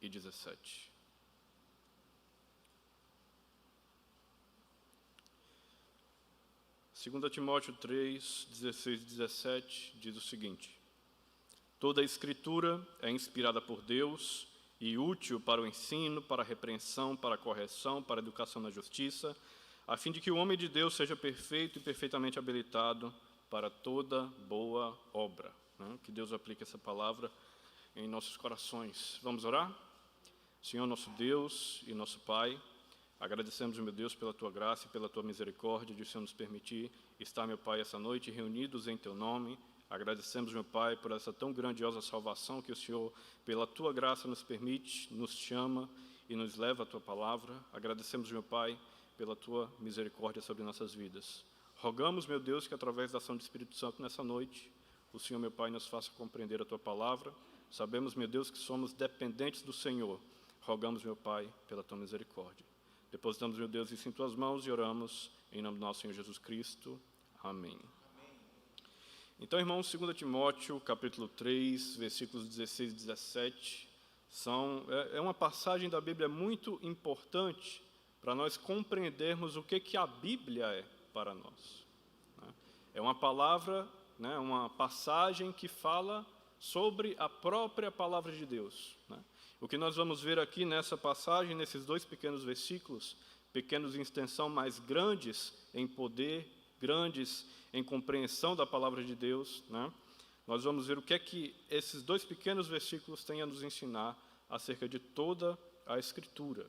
e 17. Segunda Timóteo 3, 16 e 17 diz o seguinte: toda a Escritura é inspirada por Deus e útil para o ensino, para a repreensão, para a correção, para a educação na justiça, a fim de que o homem de Deus seja perfeito e perfeitamente habilitado para toda boa obra. Que Deus aplique essa palavra em nossos corações. Vamos orar? Senhor, nosso Deus e nosso Pai, agradecemos, meu Deus, pela Tua graça e pela Tua misericórdia de o Senhor nos permitir estar, meu Pai, essa noite reunidos em Teu nome. Agradecemos, meu Pai, por essa tão grandiosa salvação que o Senhor, pela Tua graça, nos permite, nos chama e nos leva à Tua palavra. Agradecemos, meu Pai, pela Tua misericórdia sobre nossas vidas. Rogamos, meu Deus, que através da ação do Espírito Santo nessa noite, o Senhor, meu Pai, nos faça compreender a Tua palavra. Sabemos, meu Deus, que somos dependentes do Senhor. Rogamos, meu Pai, pela Tua misericórdia. Depositamos, meu Deus, isso em Tuas mãos e oramos em nome do nosso Senhor Jesus Cristo. Amém. Então, irmãos, 2 Timóteo, capítulo 3, versículos 16 e 17, é uma passagem da Bíblia muito importante para nós compreendermos o que a Bíblia é para nós. É uma palavra, uma passagem que fala sobre a própria palavra de Deus. O que nós vamos ver aqui nessa passagem, nesses dois pequenos versículos, pequenos em extensão, mas grandes em poder, grandes em compreensão da palavra de Deus, nós vamos ver o que esses dois pequenos versículos têm a nos ensinar acerca de toda a Escritura.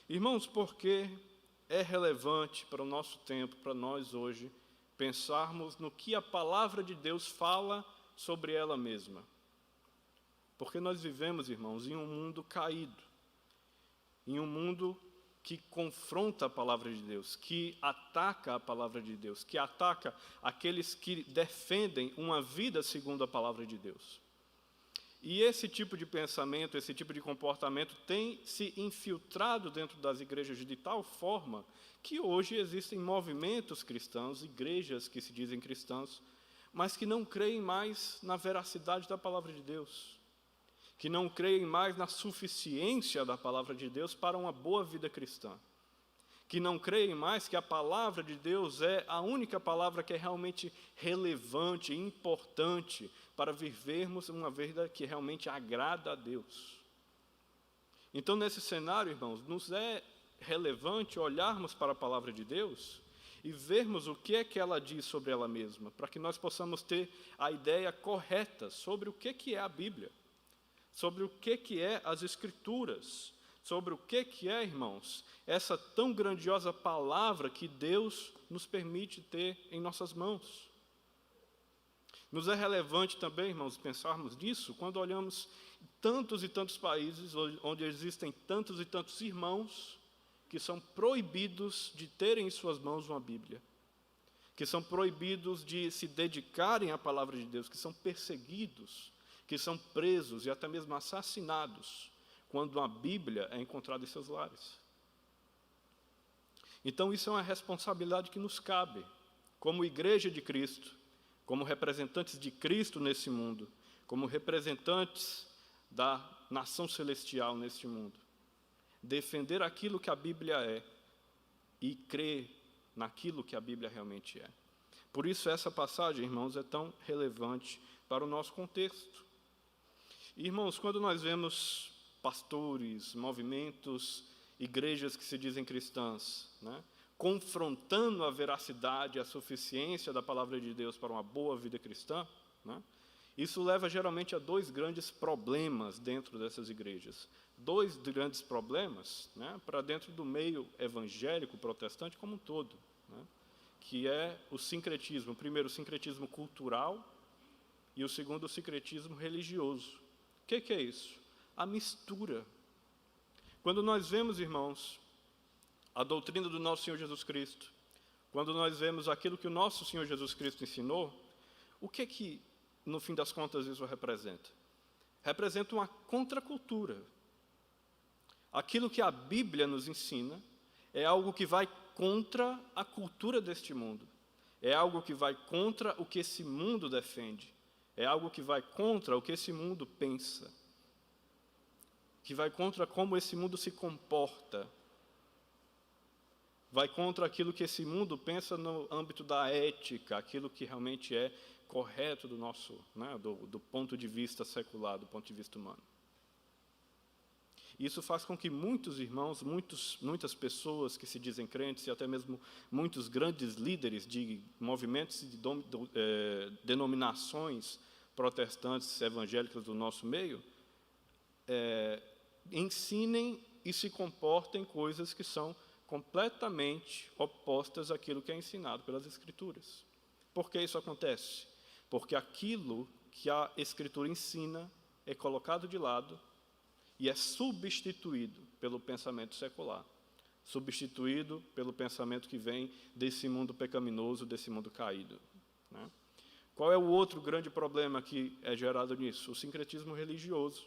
Irmãos, porque é relevante para o nosso tempo, para nós hoje, pensarmos no que a palavra de Deus fala sobre ela mesma. Porque nós vivemos, irmãos, em um mundo caído, em um mundo que confronta a palavra de Deus, que ataca a palavra de Deus, que ataca aqueles que defendem uma vida segundo a palavra de Deus. E esse tipo de pensamento, esse tipo de comportamento tem se infiltrado dentro das igrejas de tal forma que hoje existem movimentos cristãos, igrejas que se dizem cristãs, mas que não creem mais na veracidade da palavra de Deus, que não creem mais na suficiência da palavra de Deus para uma boa vida cristã, que não creem mais que a palavra de Deus é a única palavra que é realmente relevante e importante para vivermos uma vida que realmente agrada a Deus. Então, nesse cenário, irmãos, nos é relevante olharmos para a palavra de Deus e vermos o que é que ela diz sobre ela mesma, para que nós possamos ter a ideia correta sobre o que é a Bíblia, sobre o que é as Escrituras, sobre o que é, irmãos, essa tão grandiosa palavra que Deus nos permite ter em nossas mãos. Nos é relevante também, irmãos, pensarmos nisso quando olhamos tantos e tantos países onde existem tantos e tantos irmãos que são proibidos de terem em suas mãos uma Bíblia, que são proibidos de se dedicarem à palavra de Deus, que são perseguidos, que são presos e até mesmo assassinados quando a Bíblia é encontrada em seus lares. Então, isso é uma responsabilidade que nos cabe, como igreja de Cristo, como representantes de Cristo nesse mundo, como representantes da nação celestial neste mundo. Defender aquilo que a Bíblia é e crer naquilo que a Bíblia realmente é. Por isso, essa passagem, irmãos, é tão relevante para o nosso contexto. Irmãos, quando nós vemos pastores, movimentos, igrejas que se dizem cristãs, confrontando a veracidade e a suficiência da palavra de Deus para uma boa vida cristã, isso leva geralmente a dois grandes problemas dentro dessas igrejas. Dois grandes problemas para dentro do meio evangélico protestante como um todo, que é o sincretismo. O primeiro, o sincretismo cultural, e o segundo, o sincretismo religioso. O que é isso? A mistura. Quando nós vemos, irmãos, a doutrina do nosso Senhor Jesus Cristo, quando nós vemos aquilo que o nosso Senhor Jesus Cristo ensinou, o que, no fim das contas, isso representa? Representa uma contracultura. Aquilo que a Bíblia nos ensina é algo que vai contra a cultura deste mundo, é algo que vai contra o que esse mundo defende, é algo que vai contra o que esse mundo pensa. que vai contra como esse mundo se comporta, vai contra aquilo que esse mundo pensa no âmbito da ética, aquilo que realmente é correto do nosso, né, do ponto de vista secular, do ponto de vista humano. Isso faz com que muitos irmãos, muitas pessoas que se dizem crentes e até mesmo muitos grandes líderes de movimentos e de denominações protestantes evangélicas do nosso meio, ensinem e se comportem coisas que são completamente opostas àquilo que é ensinado pelas Escrituras. Por que isso acontece? Porque aquilo que a Escritura ensina é colocado de lado e é substituído pelo pensamento secular, substituído pelo pensamento que vem desse mundo pecaminoso, desse mundo caído, né? Qual é o outro grande problema que é gerado nisso? O sincretismo religioso.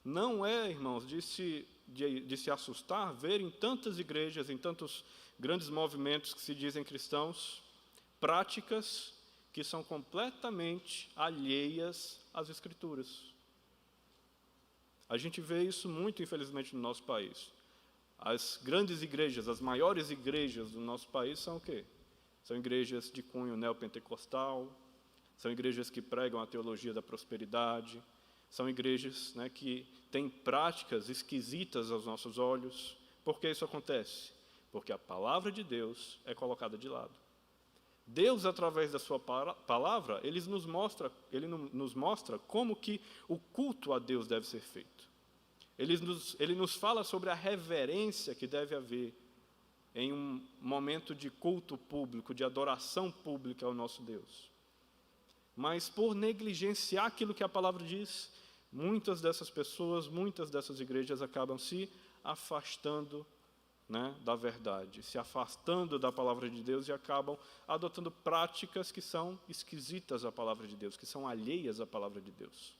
Não é, irmãos, de se assustar ver em tantas igrejas, em tantos grandes movimentos que se dizem cristãos, práticas que são completamente alheias às Escrituras. A gente vê isso muito, infelizmente, no nosso país. As grandes igrejas, as maiores igrejas do nosso país são o quê? São igrejas de cunho neopentecostal, são igrejas que pregam a teologia da prosperidade, são igrejas, né, que têm práticas esquisitas aos nossos olhos. Por que isso acontece? Porque a palavra de Deus é colocada de lado. Deus, através da sua palavra, ele nos mostra como que o culto a Deus deve ser feito. Ele nos fala sobre a reverência que deve haver em um momento de culto público, de adoração pública ao nosso Deus. Mas por negligenciar aquilo que a palavra diz, muitas dessas pessoas, muitas dessas igrejas acabam se afastando, né, da verdade, se afastando da palavra de Deus e acabam adotando práticas que são esquisitas à palavra de Deus, que são alheias à palavra de Deus.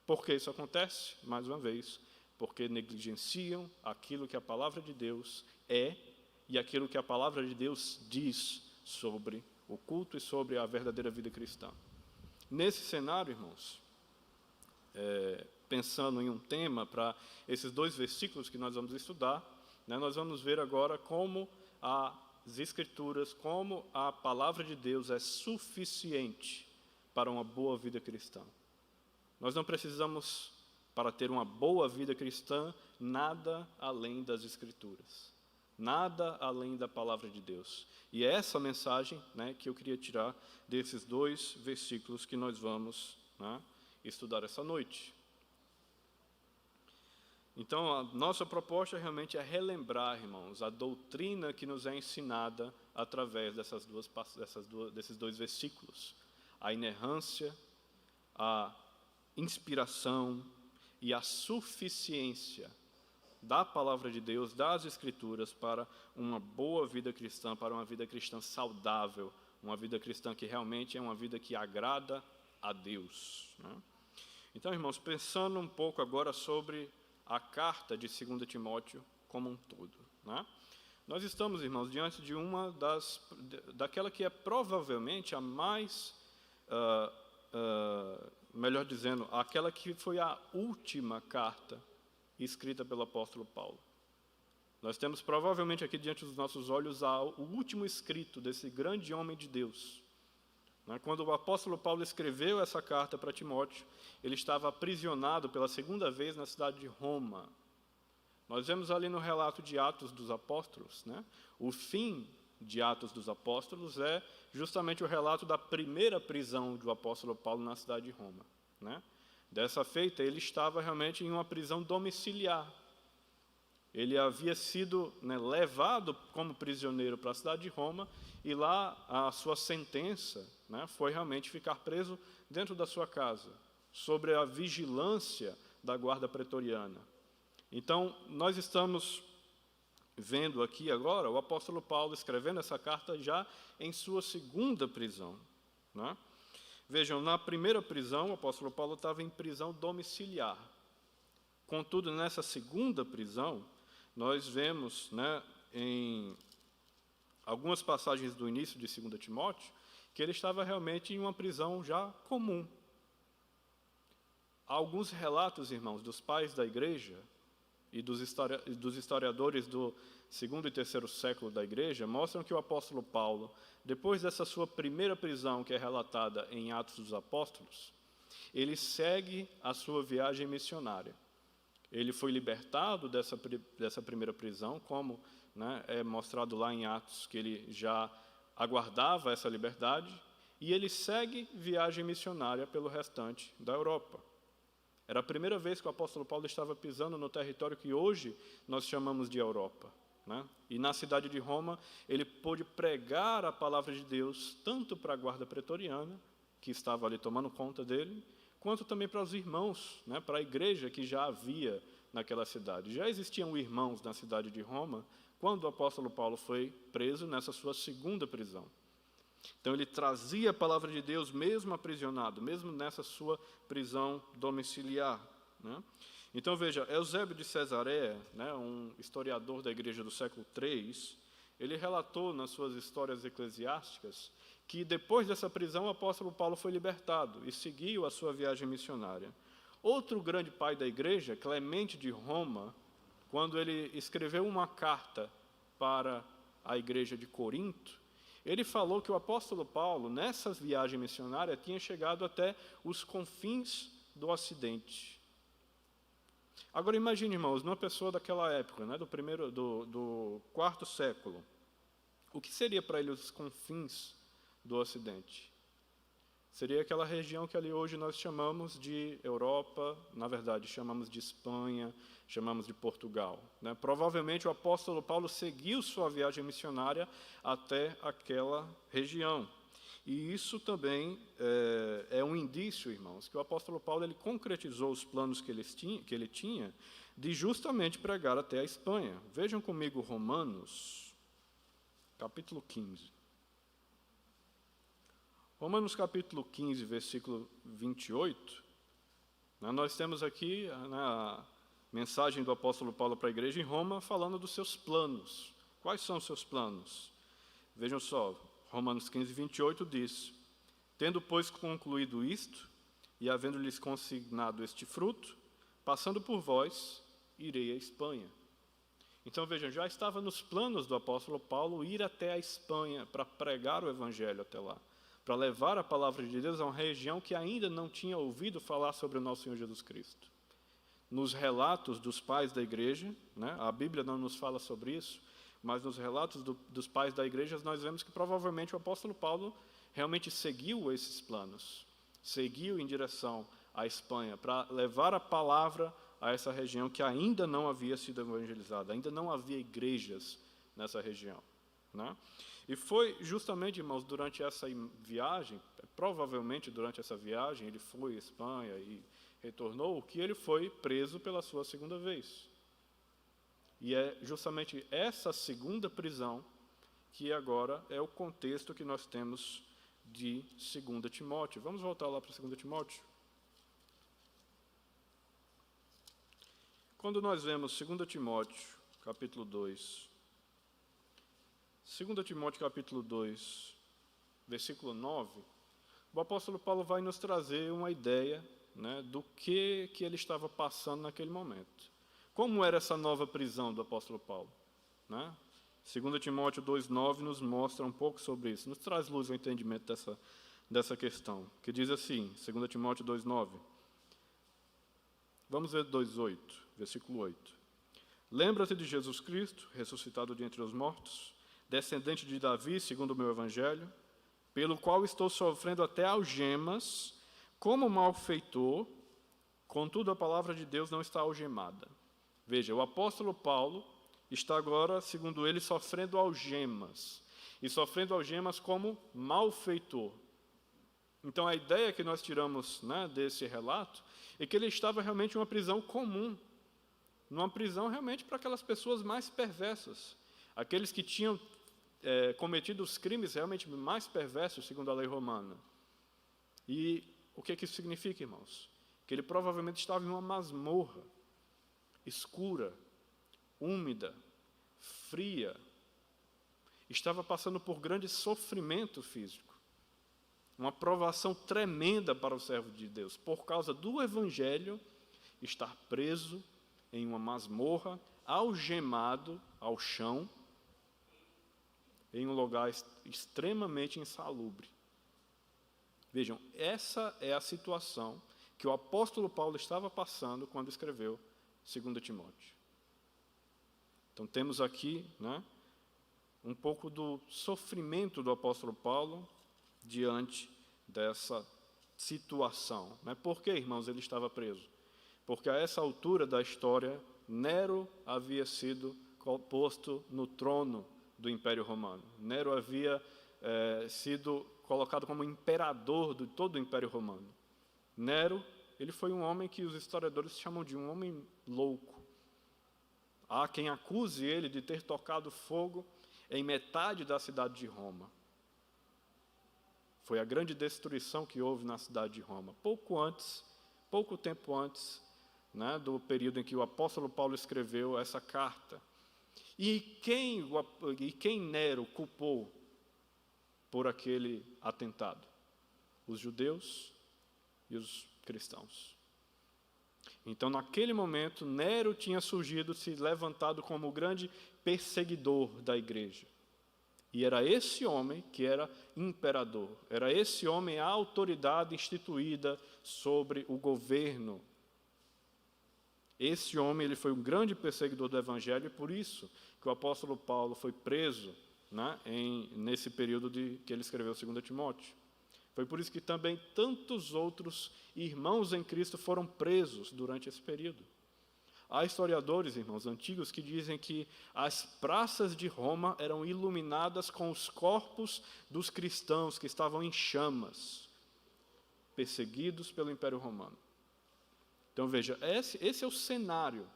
Por que isso acontece? Mais uma vez, porque negligenciam aquilo que a palavra de Deus é e aquilo que a palavra de Deus diz sobre o culto e sobre a verdadeira vida cristã. Nesse cenário, irmãos, pensando em um tema para esses 2 versículos que nós vamos estudar, né, nós vamos ver agora como as Escrituras, como a palavra de Deus é suficiente para uma boa vida cristã. Nós não precisamos, para ter uma boa vida cristã, nada além das Escrituras, nada além da palavra de Deus. E é essa mensagem, né, que eu queria tirar desses 2 versículos que nós vamos, né, estudar essa noite. Então, a nossa proposta realmente é relembrar, irmãos, a doutrina que nos é ensinada através desses 2 versículos. A inerrância, a inspiração e a suficiência da palavra de Deus, das Escrituras, para uma boa vida cristã, para uma vida cristã saudável, uma vida cristã que realmente é uma vida que agrada a Deus, né? Então, irmãos, pensando um pouco agora sobre a carta de 2 Timóteo como um todo, né? Nós estamos, irmãos, diante de daquela que é provavelmente a mais, melhor dizendo, aquela que foi a última carta escrita pelo apóstolo Paulo. Nós temos provavelmente aqui diante dos nossos olhos o último escrito desse grande homem de Deus. Quando o apóstolo Paulo escreveu essa carta para Timóteo, ele estava aprisionado pela 2ª vez na cidade de Roma. Nós vemos ali no relato de Atos dos Apóstolos, né, o fim de Atos dos Apóstolos é justamente o relato da primeira prisão do apóstolo Paulo na cidade de Roma, né? Dessa feita, ele estava realmente em uma prisão domiciliar. Ele havia sido, né, levado como prisioneiro para a cidade de Roma e lá a sua sentença, né, foi realmente ficar preso dentro da sua casa, sobre a vigilância da guarda pretoriana. Então, nós estamos vendo aqui agora o apóstolo Paulo escrevendo essa carta já em sua 2ª prisão, né? Vejam, na primeira prisão, o apóstolo Paulo estava em prisão domiciliar. Contudo, nessa 2ª prisão, nós vemos, né, em algumas passagens do início de 2 Timóteo, que ele estava realmente em uma prisão já comum. alguns relatos, irmãos, dos pais da igreja e dos historiadores do segundo e terceiro século da igreja mostram que o apóstolo Paulo, depois dessa sua primeira prisão, que é relatada em Atos dos Apóstolos, ele segue a sua viagem missionária. Ele foi libertado dessa primeira prisão, como, né, é mostrado lá em Atos, que ele já aguardava essa liberdade, e ele segue viagem missionária pelo restante da Europa. Era a primeira vez que o apóstolo Paulo estava pisando no território que hoje nós chamamos de Europa, né? E na cidade de Roma, ele pôde pregar a palavra de Deus, tanto para a guarda pretoriana, que estava ali tomando conta dele, quanto também para os irmãos, né? Para a igreja que já havia naquela cidade. Já existiam irmãos na cidade de Roma, quando o apóstolo Paulo foi preso nessa sua segunda prisão. Então, ele trazia a palavra de Deus mesmo aprisionado, mesmo nessa sua prisão domiciliar, né? Então, veja, Eusébio de Cesareia, né, um historiador da igreja do século III, ele relatou nas suas histórias eclesiásticas que depois dessa prisão o apóstolo Paulo foi libertado e seguiu a sua viagem missionária. Outro grande pai da igreja, Clemente de Roma, quando ele escreveu uma carta para a igreja de Corinto, ele falou que o apóstolo Paulo, nessa viagem missionária, tinha chegado até os confins do Ocidente. Agora imagine, irmãos, uma pessoa daquela época, né, do quarto século, o que seria para ele os confins do Ocidente? Seria aquela região que ali hoje nós chamamos de Europa, na verdade chamamos de Espanha, chamamos de Portugal, né? Provavelmente o apóstolo Paulo seguiu sua viagem missionária até aquela região. E isso também é um indício, irmãos, que o apóstolo Paulo ele concretizou os planos que ele tinha de justamente pregar até a Espanha. Vejam comigo Romanos, capítulo 15. Romanos capítulo 15, versículo 28, né, nós temos aqui a mensagem do apóstolo Paulo para a igreja em Roma, falando dos seus planos. Quais são os seus planos? Vejam só, Romanos 15, 28 diz: tendo, pois, concluído isto, e havendo-lhes consignado este fruto, passando por vós, irei à Espanha. Então, vejam, já estava nos planos do apóstolo Paulo ir até a Espanha para pregar o evangelho até lá, para levar a palavra de Deus a uma região que ainda não tinha ouvido falar sobre o nosso Senhor Jesus Cristo. Nos relatos dos pais da igreja, né, a Bíblia não nos fala sobre isso, mas nos relatos dos pais da igreja nós vemos que provavelmente o apóstolo Paulo realmente seguiu esses planos, seguiu em direção à Espanha, para levar a palavra a essa região que ainda não havia sido evangelizada, ainda não havia igrejas nessa região, né? E foi justamente, irmãos, durante essa viagem, provavelmente durante essa viagem, ele foi à Espanha e retornou, que ele foi preso pela sua segunda vez. E é justamente essa segunda prisão que agora é o contexto que nós temos de 2 Timóteo. Vamos voltar lá para 2 Timóteo? Quando nós vemos 2 Timóteo, capítulo 2, 2 Timóteo capítulo 2, versículo 9, o apóstolo Paulo vai nos trazer uma ideia, né, do que ele estava passando naquele momento. Como era essa nova prisão do apóstolo Paulo, né? 2 Timóteo 2,9 nos mostra um pouco sobre isso, nos traz luz ao entendimento dessa questão, que diz assim, 2 Timóteo 2,9. Vamos ver 2,8, versículo 8. Lembra-te de Jesus Cristo, ressuscitado de entre os mortos, descendente de Davi, segundo o meu evangelho, pelo qual estou sofrendo até algemas, como malfeitor, contudo a palavra de Deus não está algemada. Veja, o apóstolo Paulo está agora, segundo ele, sofrendo algemas, e sofrendo algemas como malfeitor. Então a ideia que nós tiramos, né, desse relato é que ele estava realmente em uma prisão comum, numa prisão realmente para aquelas pessoas mais perversas, aqueles que tinham cometido os crimes realmente mais perversos, segundo a lei romana. E o que isso significa, irmãos? Que ele provavelmente estava em uma masmorra, escura, úmida, fria, estava passando por grande sofrimento físico. uma provação tremenda para o servo de Deus, por causa do Evangelho, estar preso em uma masmorra, algemado ao chão, em um lugar extremamente insalubre. Vejam, essa é a situação que o apóstolo Paulo estava passando quando escreveu 2 Timóteo. Então temos aqui, um pouco do sofrimento do apóstolo Paulo diante dessa situação. Por que, irmãos, ele estava preso? Porque a essa altura da história, Nero havia sido posto no trono do Império Romano. Nero havia sido colocado como imperador de todo o Império Romano. Nero, ele foi um homem que os historiadores chamam de um homem louco. Há quem acuse ele de ter tocado fogo em metade da cidade de Roma. Foi a grande destruição que houve na cidade de Roma. Pouco tempo antes, do período em que o apóstolo Paulo escreveu essa carta. E quem Nero culpou por aquele atentado? Os judeus e os cristãos. Então, naquele momento, Nero tinha surgido, se levantado como o grande perseguidor da igreja. E era esse homem que era imperador. Era esse homem a autoridade instituída sobre o governo. Esse homem, ele foi um grande perseguidor do Evangelho, e por isso que o apóstolo Paulo foi preso, nesse período que ele escreveu 2 Timóteo. Foi por isso que também tantos outros irmãos em Cristo foram presos durante esse período. Há historiadores, irmãos, antigos que dizem que as praças de Roma eram iluminadas com os corpos dos cristãos que estavam em chamas, perseguidos pelo Império Romano. Então, veja, esse é o cenário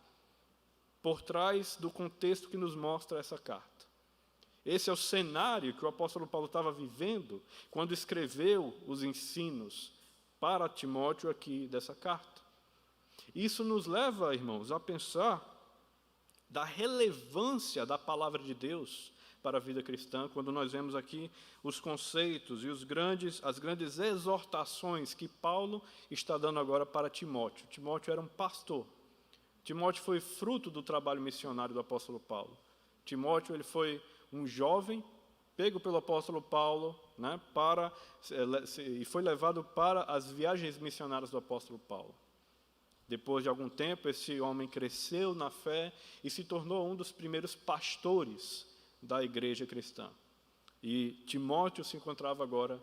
por trás do contexto que nos mostra essa carta. Esse é o cenário que o apóstolo Paulo estava vivendo quando escreveu os ensinos para Timóteo aqui dessa carta. Isso nos leva, irmãos, a pensar da relevância da palavra de Deus para a vida cristã, quando nós vemos aqui os conceitos e as grandes exortações que Paulo está dando agora para Timóteo. Timóteo era um pastor. Timóteo foi fruto do trabalho missionário do apóstolo Paulo. Timóteo, ele foi um jovem pego pelo apóstolo Paulo, e foi levado para as viagens missionárias do apóstolo Paulo. Depois de algum tempo, esse homem cresceu na fé e se tornou um dos primeiros pastores da igreja cristã. E Timóteo se encontrava agora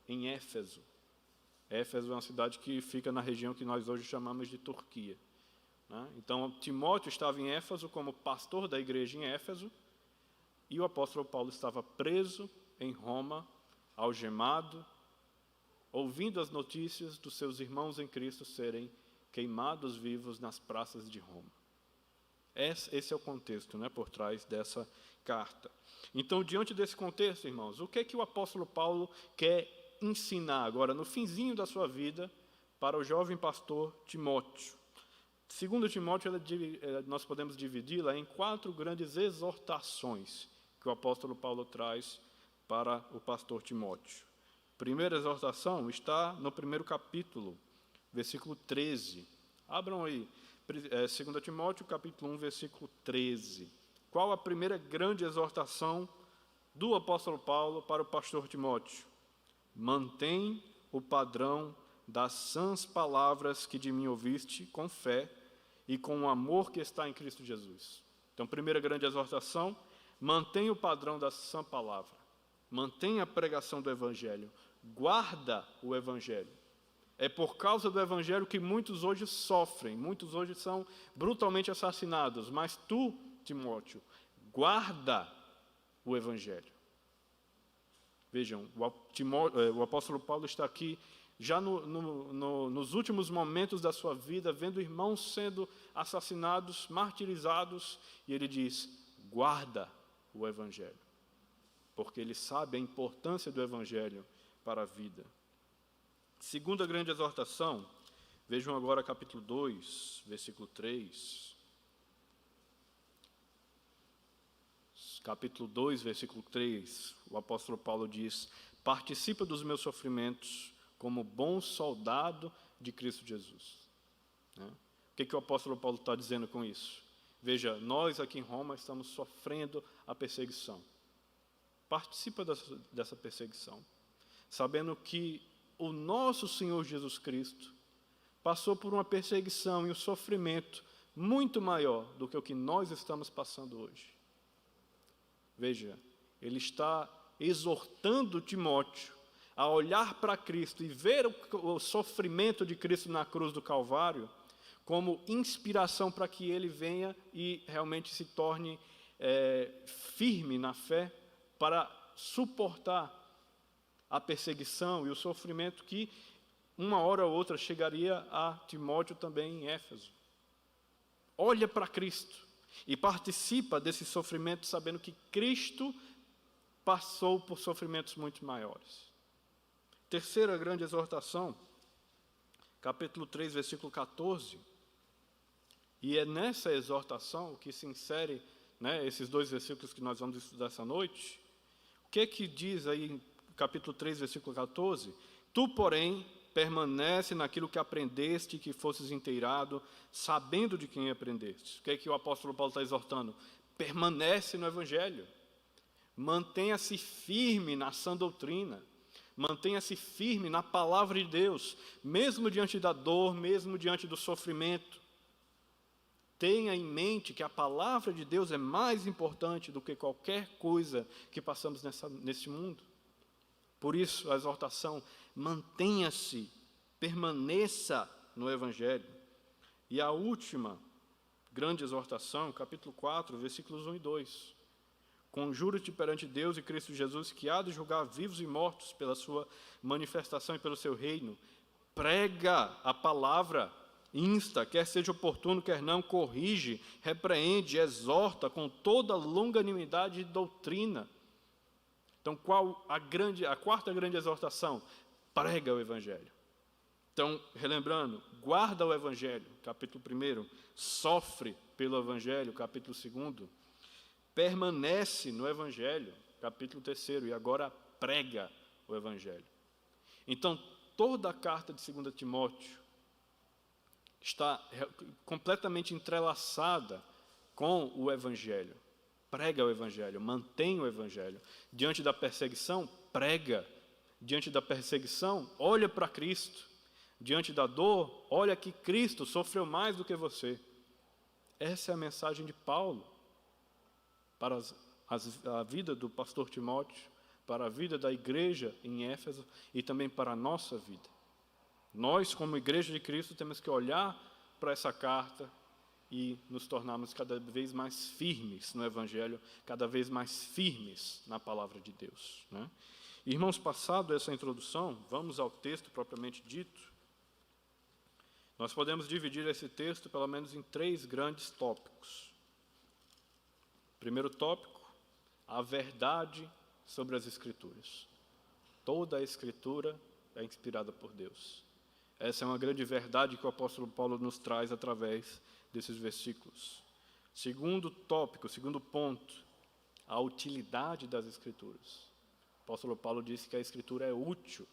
em Éfeso. Éfeso é uma cidade que fica na região que nós hoje chamamos de Turquia. Então, Timóteo estava em Éfeso como pastor da igreja em Éfeso, e o apóstolo Paulo estava preso em Roma, algemado, ouvindo as notícias dos seus irmãos em Cristo serem queimados vivos nas praças de Roma. Esse é o contexto, por trás dessa carta. Então, diante desse contexto, irmãos, o que é que o apóstolo Paulo quer ensinar agora, no finzinho da sua vida, para o jovem pastor Timóteo? 2 Timóteo, nós podemos dividi-la em 4 grandes exortações que o apóstolo Paulo traz para o pastor Timóteo. A primeira exortação está no primeiro capítulo, versículo 13. Abram aí, 2 Timóteo, capítulo 1, versículo 13. Qual a primeira grande exortação do apóstolo Paulo para o pastor Timóteo? Mantém o padrão das sãs palavras que de mim ouviste, com fé e com o amor que está em Cristo Jesus. Então, primeira grande exortação, mantém o padrão da sã palavra. Mantenha a pregação do Evangelho. Guarda o Evangelho. É por causa do Evangelho que muitos hoje sofrem, muitos hoje são brutalmente assassinados. Mas tu, Timóteo, guarda o Evangelho. Vejam, o apóstolo Paulo está aqui já nos últimos momentos da sua vida, vendo irmãos sendo assassinados, martirizados, e ele diz, guarda o Evangelho, porque ele sabe a importância do Evangelho para a vida. Segunda grande exortação, vejam agora capítulo 2, versículo 3. Capítulo 2, versículo 3, o apóstolo Paulo diz, participa dos meus sofrimentos como bom soldado de Cristo Jesus. Né? O que o apóstolo Paulo está dizendo com isso? Veja, nós aqui em Roma estamos sofrendo a perseguição. Participa dessa perseguição, sabendo que o nosso Senhor Jesus Cristo passou por uma perseguição e um sofrimento muito maior do que o que nós estamos passando hoje. Veja, ele está exortando Timóteo a olhar para Cristo e ver o sofrimento de Cristo na cruz do Calvário como inspiração para que ele venha e realmente se torne firme na fé para suportar a perseguição e o sofrimento que uma hora ou outra chegaria a Timóteo também em Éfeso. Olha para Cristo e participa desse sofrimento sabendo que Cristo passou por sofrimentos muito maiores. Terceira grande exortação, capítulo 3, versículo 14. E é nessa exortação que se insere, esses dois versículos que nós vamos estudar essa noite. O que diz aí em capítulo 3, versículo 14? Tu, porém, permanece naquilo que aprendeste, que fosses inteirado, sabendo de quem aprendeste. O que o apóstolo Paulo está exortando? Permanece no Evangelho. Mantenha-se firme na sã doutrina. Mantenha-se firme na palavra de Deus, mesmo diante da dor, mesmo diante do sofrimento. Tenha em mente que a palavra de Deus é mais importante do que qualquer coisa que passamos nesse mundo. Por isso, a exortação, mantenha-se, permaneça no Evangelho. E a última grande exortação, capítulo 4, versículos 1 e 2. Conjuro-te perante Deus e Cristo Jesus, que há de julgar vivos e mortos pela sua manifestação e pelo seu reino. Prega a palavra, insta, quer seja oportuno, quer não, corrige, repreende, exorta com toda longanimidade e doutrina. Então, qual a quarta grande exortação? Prega o Evangelho. Então, relembrando, guarda o Evangelho, capítulo 1, sofre pelo Evangelho, capítulo 2, permanece no Evangelho, capítulo 3, e agora prega o Evangelho. Então, toda a carta de 2 Timóteo está completamente entrelaçada com o Evangelho. Prega o Evangelho, mantém o Evangelho. Diante da perseguição, prega. Diante da perseguição, olha para Cristo. Diante da dor, olha que Cristo sofreu mais do que você. Essa é a mensagem de Paulo para a vida do pastor Timóteo, para a vida da igreja em Éfeso e também para a nossa vida. Nós, como igreja de Cristo, temos que olhar para essa carta e nos tornarmos cada vez mais firmes no Evangelho, cada vez mais firmes na palavra de Deus. Irmãos, passado essa introdução, vamos ao texto propriamente dito. Nós podemos dividir esse texto pelo menos em 3 grandes tópicos. Primeiro tópico, a verdade sobre as Escrituras. Toda a Escritura é inspirada por Deus. Essa é uma grande verdade que o apóstolo Paulo nos traz através desses versículos. Segundo tópico, segundo ponto, a utilidade das Escrituras. O apóstolo Paulo disse que a Escritura é útil.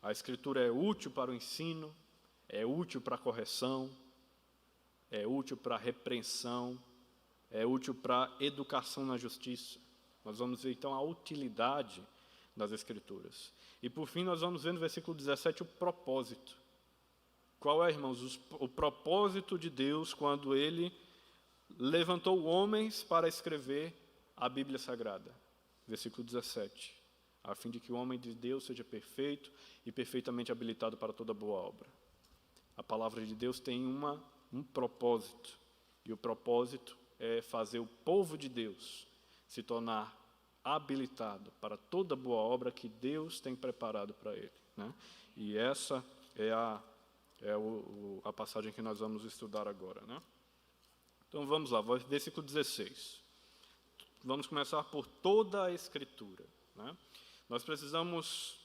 A Escritura é útil para o ensino, é útil para a correção, é útil para a repreensão, é útil para a educação na justiça. Nós vamos ver, então, a utilidade das Escrituras. E, por fim, nós vamos ver no versículo 17 o propósito. Qual é, irmãos, o propósito de Deus quando Ele levantou homens para escrever a Bíblia Sagrada? Versículo 17. A fim de que o homem de Deus seja perfeito e perfeitamente habilitado para toda boa obra. A palavra de Deus tem um propósito. E o propósito é fazer o povo de Deus se tornar habilitado para toda boa obra que Deus tem preparado para ele. E essa é a passagem que nós vamos estudar agora. Então vamos lá, versículo 16. Vamos começar por toda a Escritura. Nós precisamos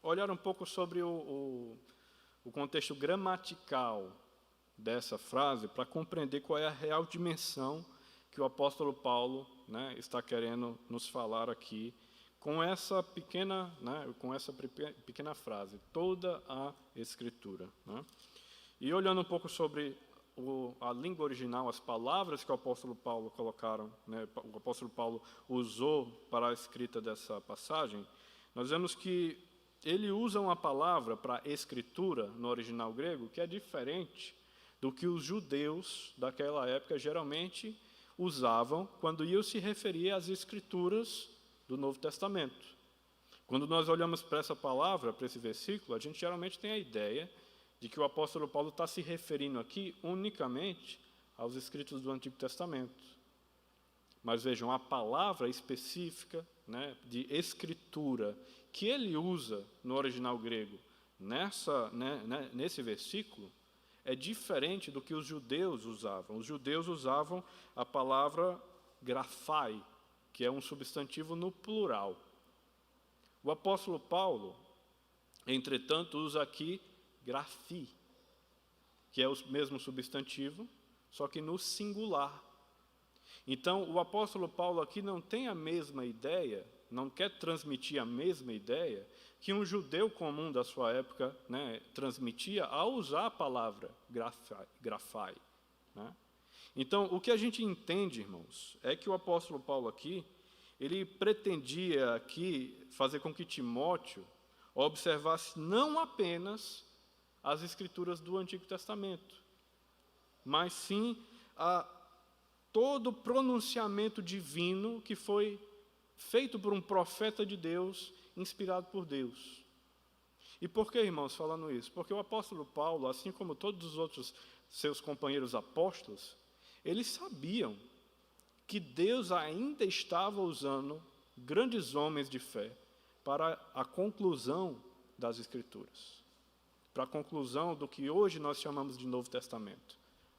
olhar um pouco sobre o contexto gramatical dessa frase para compreender qual é a real dimensão que o apóstolo Paulo está querendo nos falar aqui com essa pequena, né, com essa pequena frase, toda a Escritura. Né? E olhando um pouco sobre a língua original, as palavras que o apóstolo Paulo colocaram, né, o apóstolo Paulo usou para a escrita dessa passagem, nós vemos que ele usa uma palavra para escritura no original grego que é diferente do que os judeus daquela época geralmente usavam quando iam se referir às escrituras do Novo Testamento. Quando nós olhamos para essa palavra, para esse versículo, a gente geralmente tem a ideia de que o apóstolo Paulo está se referindo aqui unicamente aos escritos do Antigo Testamento. Mas vejam, a palavra específica, né, de escritura que ele usa no original grego nesse versículo é diferente do que os judeus usavam. Os judeus usavam a palavra grafai, que é um substantivo no plural. O apóstolo Paulo, entretanto, usa aqui grafi, que é o mesmo substantivo, só que no singular. Então, o apóstolo Paulo aqui não tem a mesma ideia, não quer transmitir a mesma ideia que um judeu comum da sua época, né, transmitia ao usar a palavra grafai. Né? Então, o que a gente entende, irmãos, é que o apóstolo Paulo aqui, ele pretendia aqui fazer com que Timóteo observasse não apenas as escrituras do Antigo Testamento, mas sim todo o pronunciamento divino que foi feito por um profeta de Deus, inspirado por Deus. E por que, irmãos, falando isso? Porque o apóstolo Paulo, assim como todos os outros seus companheiros apóstolos, eles sabiam que Deus ainda estava usando grandes homens de fé para a conclusão das Escrituras, para a conclusão do que hoje nós chamamos de Novo Testamento.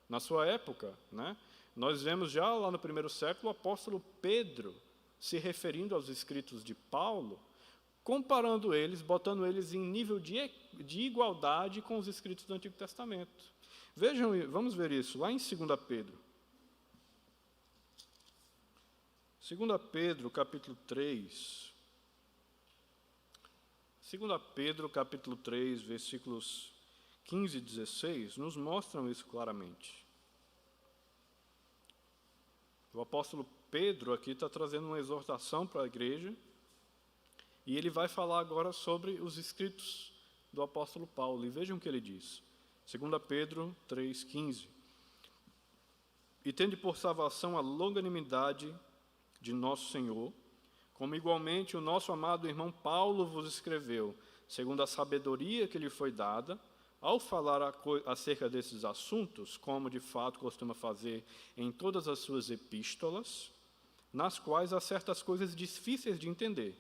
Na sua época, né, nós vemos já lá no primeiro século o apóstolo Pedro se referindo aos escritos de Paulo, comparando eles, botando eles em nível de igualdade com os escritos do Antigo Testamento. Vejam, vamos ver isso lá em 2 Pedro. 2 Pedro, capítulo 3. 2 Pedro, capítulo 3, versículos 15 e 16, nos mostram isso claramente. O apóstolo Pedro aqui está trazendo uma exortação para a igreja, e ele vai falar agora sobre os escritos do apóstolo Paulo. E vejam o que ele diz. 2 Pedro 3,15. E tende por salvação a longanimidade de nosso Senhor, como igualmente o nosso amado irmão Paulo vos escreveu, segundo a sabedoria que lhe foi dada, ao falar acerca desses assuntos, como de fato costuma fazer em todas as suas epístolas, nas quais há certas coisas difíceis de entender,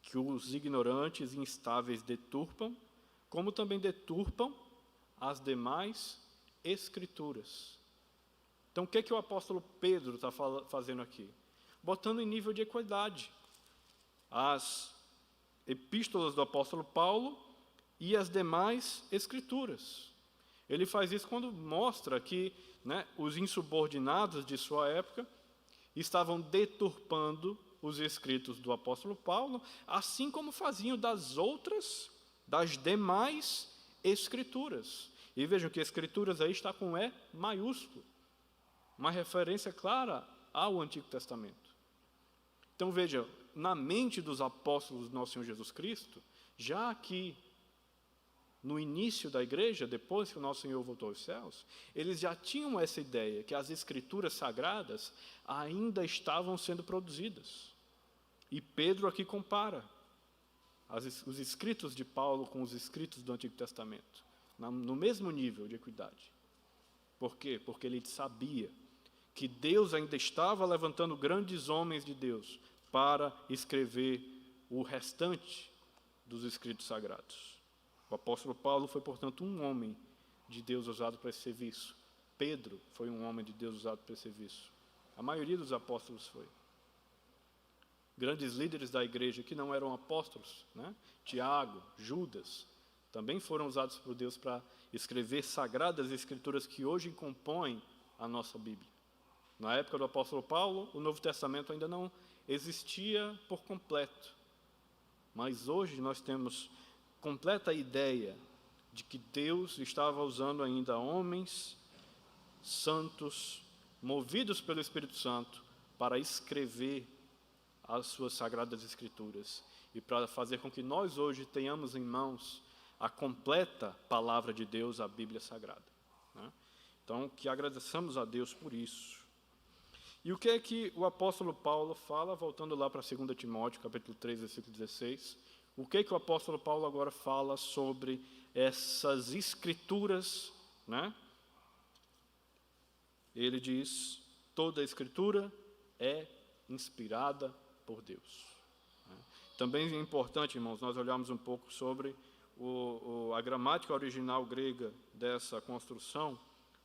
que os ignorantes e instáveis deturpam, como também deturpam as demais escrituras. Então, o que é que o apóstolo Pedro está fazendo aqui? Botando em nível de equidade as epístolas do apóstolo Paulo e as demais escrituras. Ele faz isso quando mostra que, né, os insubordinados de sua época estavam deturpando os escritos do apóstolo Paulo, assim como faziam das demais escrituras. E vejam que escrituras aí está com E maiúsculo, uma referência clara ao Antigo Testamento. Então veja, na mente dos apóstolos do nosso Senhor Jesus Cristo, já aqui no início da igreja, depois que o nosso Senhor voltou aos céus, eles já tinham essa ideia que as escrituras sagradas ainda estavam sendo produzidas. E Pedro aqui compara os escritos de Paulo com os escritos do Antigo Testamento, no mesmo nível de equidade. Por quê? Porque ele sabia que Deus ainda estava levantando grandes homens de Deus para escrever o restante dos escritos sagrados. O apóstolo Paulo foi, portanto, um homem de Deus usado para esse serviço. Pedro foi um homem de Deus usado para esse serviço. A maioria dos apóstolos foi. Grandes líderes da igreja que não eram apóstolos, né? Tiago, Judas, também foram usados por Deus para escrever sagradas escrituras que hoje compõem a nossa Bíblia. Na época do apóstolo Paulo, o Novo Testamento ainda não existia por completo. Mas hoje nós temos completa ideia de que Deus estava usando ainda homens santos, movidos pelo Espírito Santo, para escrever as suas sagradas escrituras e para fazer com que nós hoje tenhamos em mãos a completa palavra de Deus, a Bíblia Sagrada, né? Então, que agradeçamos a Deus por isso. E o que é que o apóstolo Paulo fala, voltando lá para 2 Timóteo, capítulo 3, versículo 16, o que é que o apóstolo Paulo agora fala sobre essas escrituras, né? Ele diz, toda a escritura é inspirada por Deus. Também é importante, irmãos, nós olharmos um pouco sobre a gramática original grega dessa construção,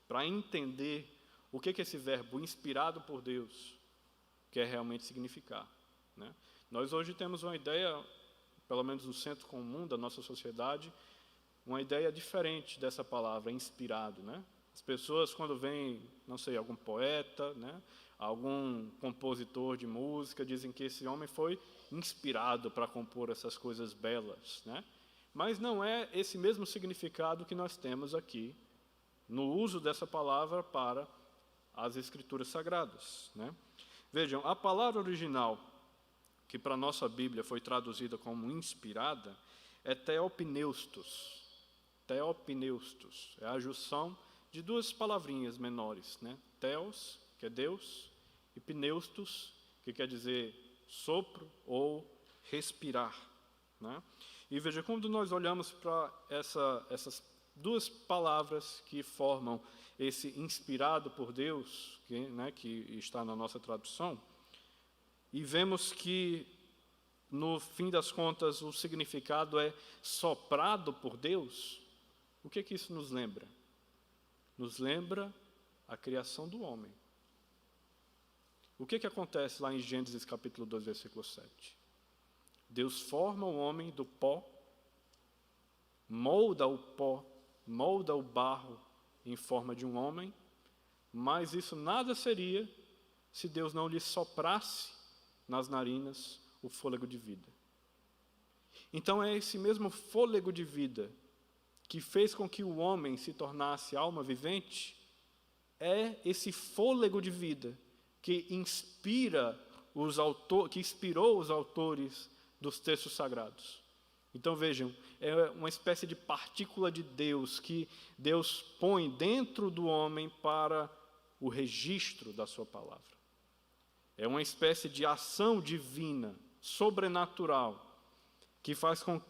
para entender o que esse verbo inspirado por Deus quer realmente significar, né? Nós hoje temos uma ideia, pelo menos no senso comum da nossa sociedade, uma ideia diferente dessa palavra, inspirado, né? As pessoas, quando veem, não sei, algum poeta, né, algum compositor de música, dizem que esse homem foi inspirado para compor essas coisas belas, né? Mas não é esse mesmo significado que nós temos aqui no uso dessa palavra para as Escrituras Sagradas, né? Vejam, a palavra original, que para a nossa Bíblia foi traduzida como inspirada, é theopneustos. Theopneustos é a junção de duas palavrinhas menores, né? Theos, que é Deus, e pneustos, que quer dizer sopro ou respirar, né? E veja, quando nós olhamos para essas duas palavras que formam esse inspirado por Deus, que está na nossa tradução, e vemos que, no fim das contas, o significado é soprado por Deus, o que isso nos lembra? Nos lembra a criação do homem. O que acontece lá em Gênesis capítulo 2, versículo 7? Deus forma o homem do pó, molda o pó, molda o barro em forma de um homem, mas isso nada seria se Deus não lhe soprasse nas narinas o fôlego de vida. Então é esse mesmo fôlego de vida que fez com que o homem se tornasse alma vivente, é esse fôlego de vida que inspirou os autores dos textos sagrados. Então vejam, é uma espécie de partícula de Deus que Deus põe dentro do homem para o registro da sua palavra. É uma espécie de ação divina, sobrenatural, que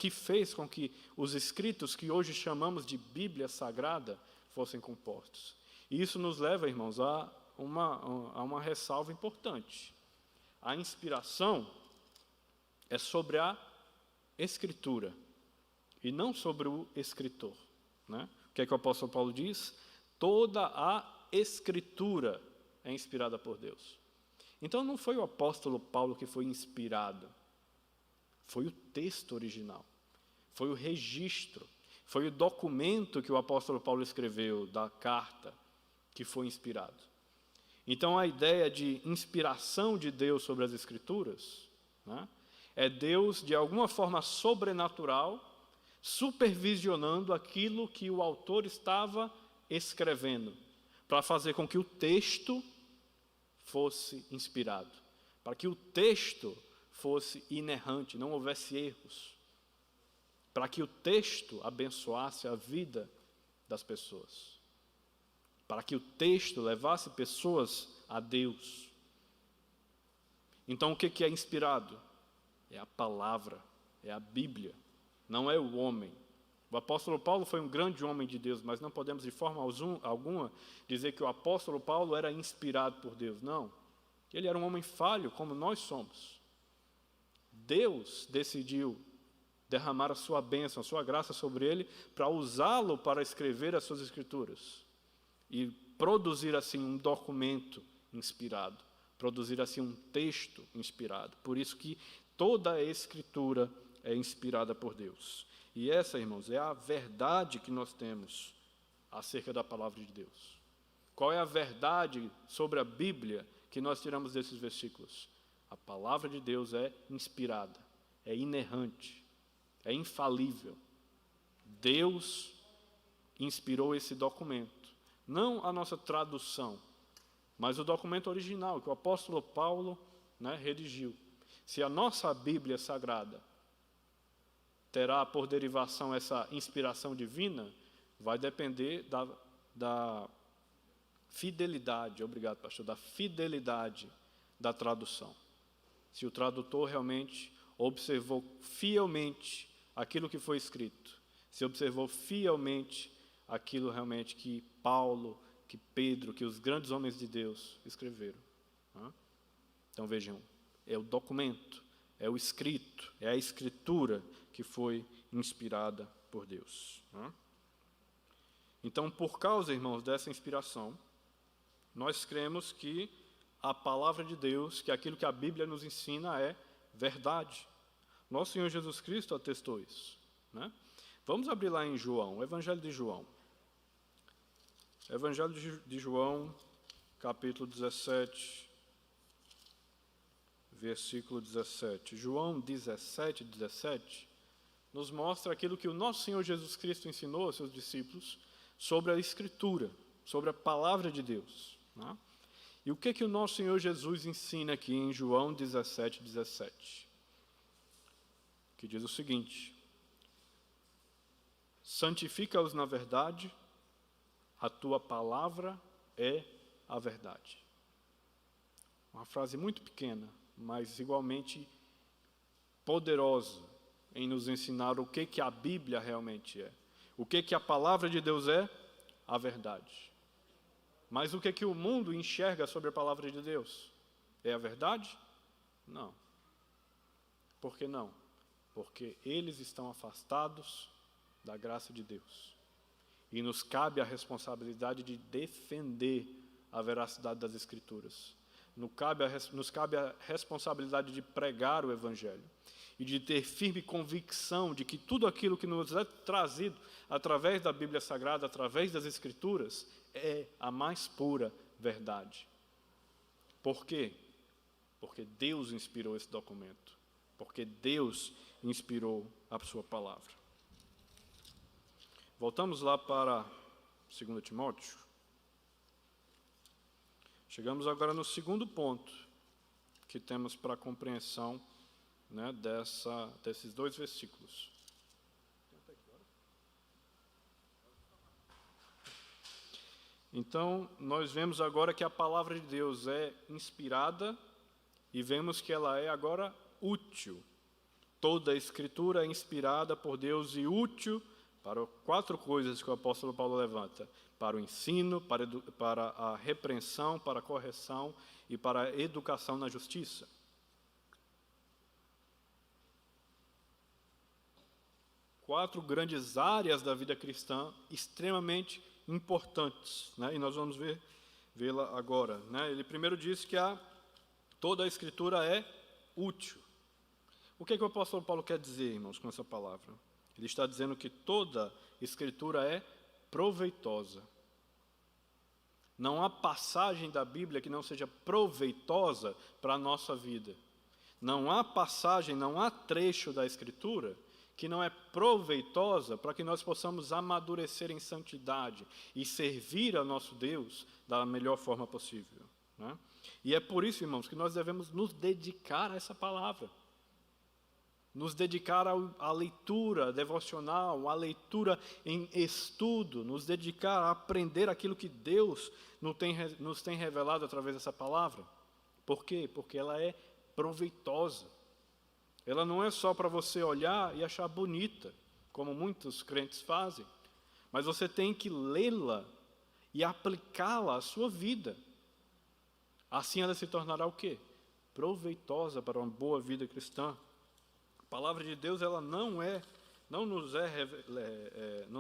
fez com que os escritos que hoje chamamos de Bíblia Sagrada fossem compostos. E isso nos leva, irmãos, a uma ressalva importante. A inspiração é sobre a Escritura e não sobre o escritor, né? O que é que o apóstolo Paulo diz? Toda a Escritura é inspirada por Deus. Então não foi o apóstolo Paulo que foi inspirado, foi o texto original, foi o registro, foi o documento que o apóstolo Paulo escreveu da carta que foi inspirado. Então a ideia de inspiração de Deus sobre as Escrituras, né, é Deus, de alguma forma sobrenatural, supervisionando aquilo que o autor estava escrevendo, para fazer com que o texto fosse inspirado, para que o texto fosse inerrante, não houvesse erros, para que o texto abençoasse a vida das pessoas, para que o texto levasse pessoas a Deus. Então o que é inspirado? É a palavra, é a Bíblia, não é o homem. O apóstolo Paulo foi um grande homem de Deus, mas não podemos de forma alguma dizer que o apóstolo Paulo era inspirado por Deus. Não, ele era um homem falho, como nós somos. Deus decidiu derramar a sua bênção, a sua graça sobre ele, para usá-lo para escrever as suas escrituras e produzir assim um documento inspirado, produzir assim um texto inspirado. Por isso que toda a Escritura é inspirada por Deus. E essa, irmãos, é a verdade que nós temos acerca da palavra de Deus. Qual é a verdade sobre a Bíblia que nós tiramos desses versículos? A palavra de Deus é inspirada, é inerrante, é infalível. Deus inspirou esse documento, não a nossa tradução, mas o documento original que o apóstolo Paulo, redigiu. Se a nossa Bíblia Sagrada terá por derivação essa inspiração divina, vai depender da fidelidade, obrigado, pastor, da fidelidade da tradução. Se o tradutor realmente observou fielmente aquilo que foi escrito, se observou fielmente aquilo realmente que Paulo, que Pedro, que os grandes homens de Deus escreveram. Então vejam, é o documento, é o escrito, é a escritura que foi inspirada por Deus. Então, por causa, irmãos, dessa inspiração, nós cremos que a palavra de Deus, que aquilo que a Bíblia nos ensina é verdade. Nosso Senhor Jesus Cristo atestou isso. Vamos abrir lá em João, o Evangelho de João. Evangelho de João, capítulo 17, versículo 17. João 17, 17, nos mostra aquilo que o nosso Senhor Jesus Cristo ensinou aos seus discípulos sobre a Escritura, sobre a palavra de Deus. E o que o nosso Senhor Jesus ensina aqui em João 17, 17? Que diz o seguinte: santifica-os na verdade, a tua palavra é a verdade. Uma frase muito pequena, mas igualmente poderosa em nos ensinar o que a Bíblia realmente é. O que a palavra de Deus é? A verdade. Mas o que o mundo enxerga sobre a palavra de Deus? É a verdade? Não. Por que não? Porque eles estão afastados da graça de Deus. E nos cabe a responsabilidade de defender a veracidade das Escrituras. Nos cabe a responsabilidade de pregar o Evangelho e de ter firme convicção de que tudo aquilo que nos é trazido através da Bíblia Sagrada, através das Escrituras, é a mais pura verdade. Por quê? Porque Deus inspirou esse documento. Porque Deus inspirou a sua palavra. Voltamos lá para 2 Timóteo. Chegamos agora no segundo ponto que temos para a compreensão desses dois versículos. Então, nós vemos agora que a palavra de Deus é inspirada e vemos que ela é agora útil. Toda a Escritura é inspirada por Deus e útil para 4 coisas que o apóstolo Paulo levanta: para o ensino, para a repreensão, para a correção e para a educação na justiça. Quatro grandes áreas da vida cristã extremamente importantes, e nós vamos vê-la agora. Ele primeiro diz que toda a Escritura é útil. O que o apóstolo Paulo quer dizer, irmãos, com essa palavra? Ele está dizendo que toda Escritura é proveitosa. Não há passagem da Bíblia que não seja proveitosa para a nossa vida. Não há passagem, não há trecho da Escritura que não é proveitosa para que nós possamos amadurecer em santidade e servir ao nosso Deus da melhor forma possível. E é por isso, irmãos, que nós devemos nos dedicar a essa palavra. Nos dedicar à leitura devocional, à leitura em estudo, nos dedicar a aprender aquilo que Deus nos tem revelado através dessa palavra. Por quê? Porque ela é proveitosa. Ela não é só para você olhar e achar bonita, como muitos crentes fazem, mas você tem que lê-la e aplicá-la à sua vida. Assim ela se tornará o quê? Proveitosa para uma boa vida cristã. A palavra de Deus, ela não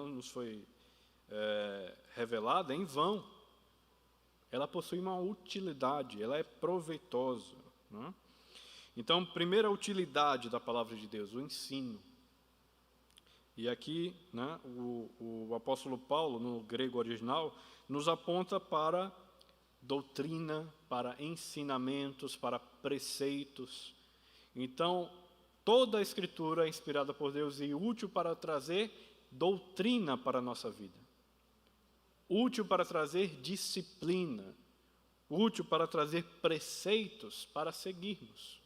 nos foi revelada em vão. Ela possui uma utilidade, ela é proveitosa. Então, primeira utilidade da palavra de Deus, o ensino. E aqui, o apóstolo Paulo, no grego original, nos aponta para doutrina, para ensinamentos, para preceitos. Então, toda a Escritura é inspirada por Deus e útil para trazer doutrina para a nossa vida. Útil para trazer disciplina. Útil para trazer preceitos para seguirmos.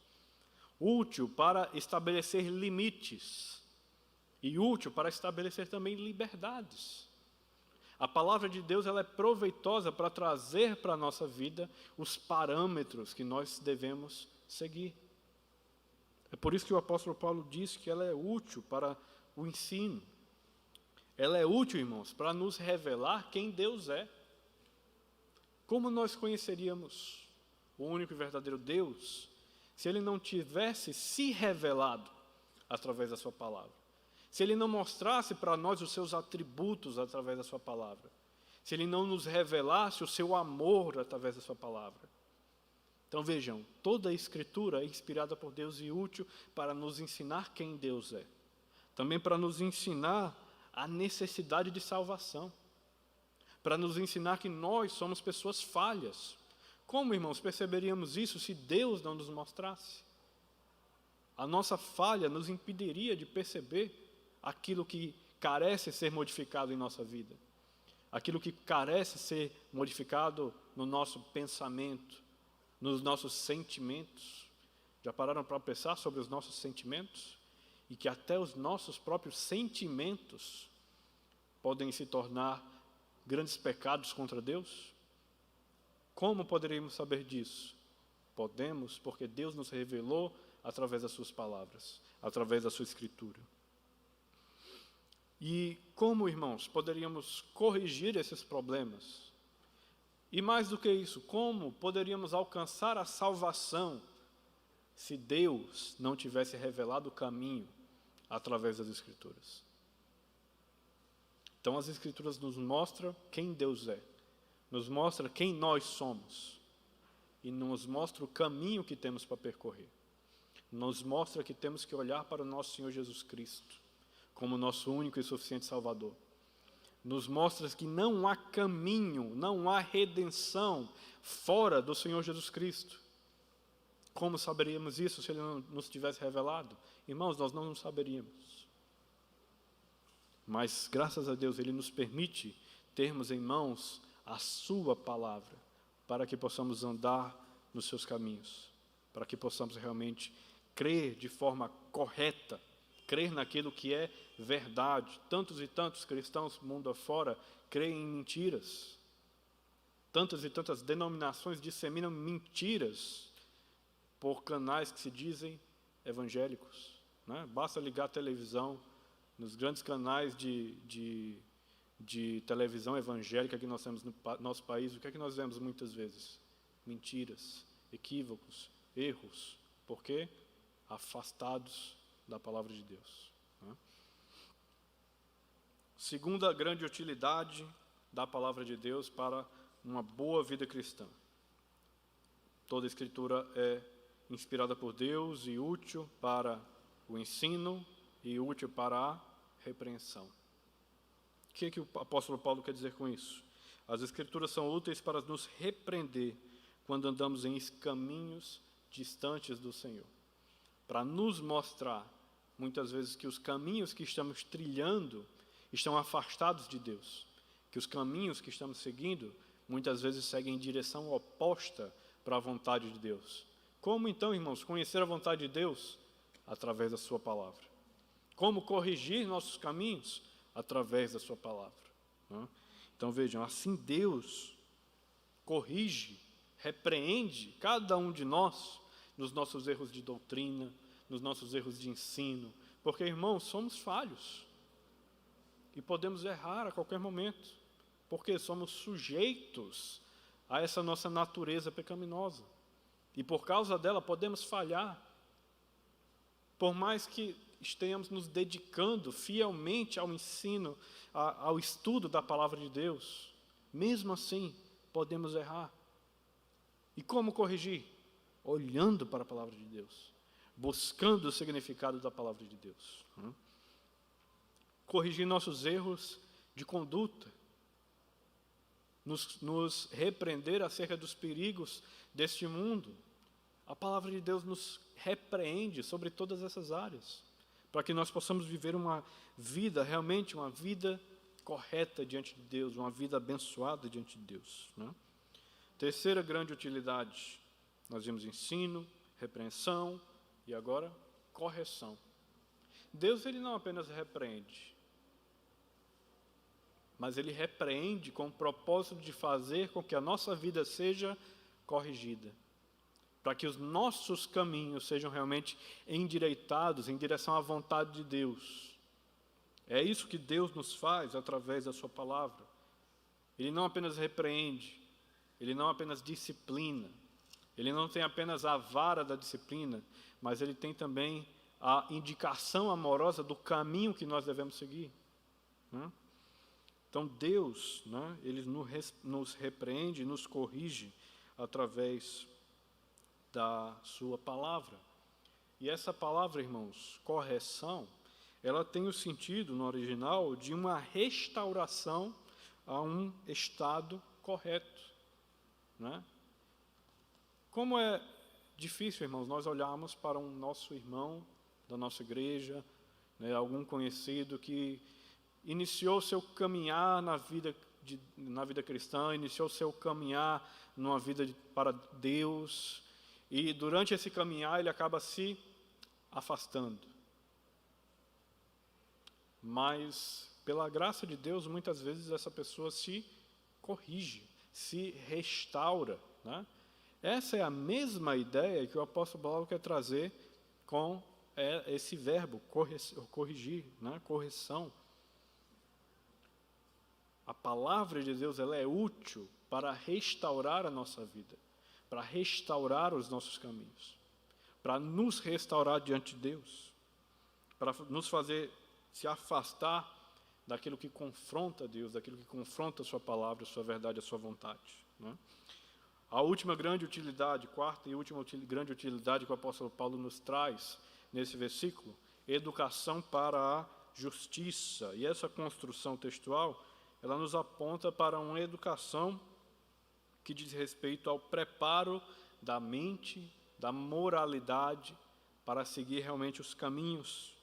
Útil para estabelecer limites. E útil para estabelecer também liberdades. A palavra de Deus ela é proveitosa para trazer para a nossa vida os parâmetros que nós devemos seguir. É por isso que o apóstolo Paulo diz que ela é útil para o ensino. Ela é útil, irmãos, para nos revelar quem Deus é. Como nós conheceríamos o único e verdadeiro Deus se Ele não tivesse se revelado através da sua palavra? Se Ele não mostrasse para nós os seus atributos através da sua palavra? Se Ele não nos revelasse o seu amor através da sua palavra? Então vejam, toda a Escritura é inspirada por Deus e útil para nos ensinar quem Deus é. Também para nos ensinar a necessidade de salvação. Para nos ensinar que nós somos pessoas falhas. Como, irmãos, perceberíamos isso se Deus não nos mostrasse? A nossa falha nos impediria de perceber aquilo que carece ser modificado em nossa vida. Aquilo que carece ser modificado no nosso pensamento, nos nossos sentimentos. Já pararam para pensar sobre os nossos sentimentos? E que até os nossos próprios sentimentos podem se tornar grandes pecados contra Deus? Como poderíamos saber disso? Podemos, porque Deus nos revelou através das suas palavras, através da sua Escritura. E como, irmãos, poderíamos corrigir esses problemas? E mais do que isso, como poderíamos alcançar a salvação se Deus não tivesse revelado o caminho através das Escrituras? Então as Escrituras nos mostram quem Deus é, nos mostra quem nós somos e nos mostra o caminho que temos para percorrer. Nos mostra que temos que olhar para o nosso Senhor Jesus Cristo como nosso único e suficiente Salvador. Nos mostra que não há caminho, não há redenção fora do Senhor Jesus Cristo. Como saberíamos isso se Ele não nos tivesse revelado? Irmãos, nós não saberíamos. Mas, graças a Deus, Ele nos permite termos em mãos a Sua palavra, para que possamos andar nos seus caminhos, para que possamos realmente crer de forma correta, crer naquilo que é verdade. Tantos e tantos cristãos, mundo afora, creem em mentiras. Tantas e tantas denominações disseminam mentiras por canais que se dizem evangélicos. Né? Basta ligar a televisão, nos grandes canais de televisão evangélica que nós temos no nosso país, o que é que nós vemos muitas vezes? Mentiras, equívocos, erros. Por quê? Afastados da palavra de Deus. Né? Segunda grande utilidade da palavra de Deus para uma boa vida cristã. Toda a Escritura é inspirada por Deus e útil para o ensino e útil para a repreensão. O que o apóstolo Paulo quer dizer com isso? As Escrituras são úteis para nos repreender quando andamos em caminhos distantes do Senhor. Para nos mostrar, muitas vezes, que os caminhos que estamos trilhando estão afastados de Deus. Que os caminhos que estamos seguindo, muitas vezes, seguem em direção oposta para a vontade de Deus. Como, então, irmãos, conhecer a vontade de Deus? Através da sua palavra. Como corrigir nossos caminhos? Através da sua palavra. Então, vejam, assim Deus corrige, repreende cada um de nós nos nossos erros de doutrina, nos nossos erros de ensino, porque, irmãos, somos falhos e podemos errar a qualquer momento, porque somos sujeitos a essa nossa natureza pecaminosa e por causa dela podemos falhar. Por mais que estejamos nos dedicando fielmente ao ensino, ao estudo da palavra de Deus, mesmo assim podemos errar. E como corrigir? Olhando para a palavra de Deus, buscando o significado da palavra de Deus. Corrigir nossos erros de conduta. nos repreender acerca dos perigos deste mundo. A palavra de Deus nos repreende sobre todas essas áreas, para que nós possamos viver uma vida, realmente uma vida correta diante de Deus, uma vida abençoada diante de Deus, né? Terceira grande utilidade, nós vimos ensino, repreensão e agora correção. Deus, ele não apenas repreende, mas ele repreende com o propósito de fazer com que a nossa vida seja corrigida, para que os nossos caminhos sejam realmente endireitados em direção à vontade de Deus. É isso que Deus nos faz através da sua palavra. Ele não apenas repreende, ele não apenas disciplina, ele não tem apenas a vara da disciplina, mas ele tem também a indicação amorosa do caminho que nós devemos seguir, né? Então Deus, né, ele nos repreende, nos corrige através da sua palavra. E essa palavra, irmãos, correção, ela tem o sentido, no original, de uma restauração a um estado correto, né? Como é difícil, irmãos, nós olharmos para um nosso irmão da nossa igreja, né, algum conhecido que iniciou seu caminhar na vida cristã, iniciou seu caminhar numa vida para Deus, e durante esse caminhar ele acaba se afastando. Mas, pela graça de Deus, muitas vezes essa pessoa se corrige, se restaura, né? Essa é a mesma ideia que o apóstolo Paulo quer trazer com esse verbo, corrigir, né? Correção. A palavra de Deus, ela é útil para restaurar a nossa vida, para restaurar os nossos caminhos, para nos restaurar diante de Deus, para nos fazer se afastar daquilo que confronta Deus, daquilo que confronta a sua palavra, a sua verdade, a sua vontade, né? A última grande utilidade, quarta e última grande utilidade que o apóstolo Paulo nos traz nesse versículo, educação para a justiça. E essa construção textual, ela nos aponta para uma educação que diz respeito ao preparo da mente, da moralidade, para seguir realmente os caminhos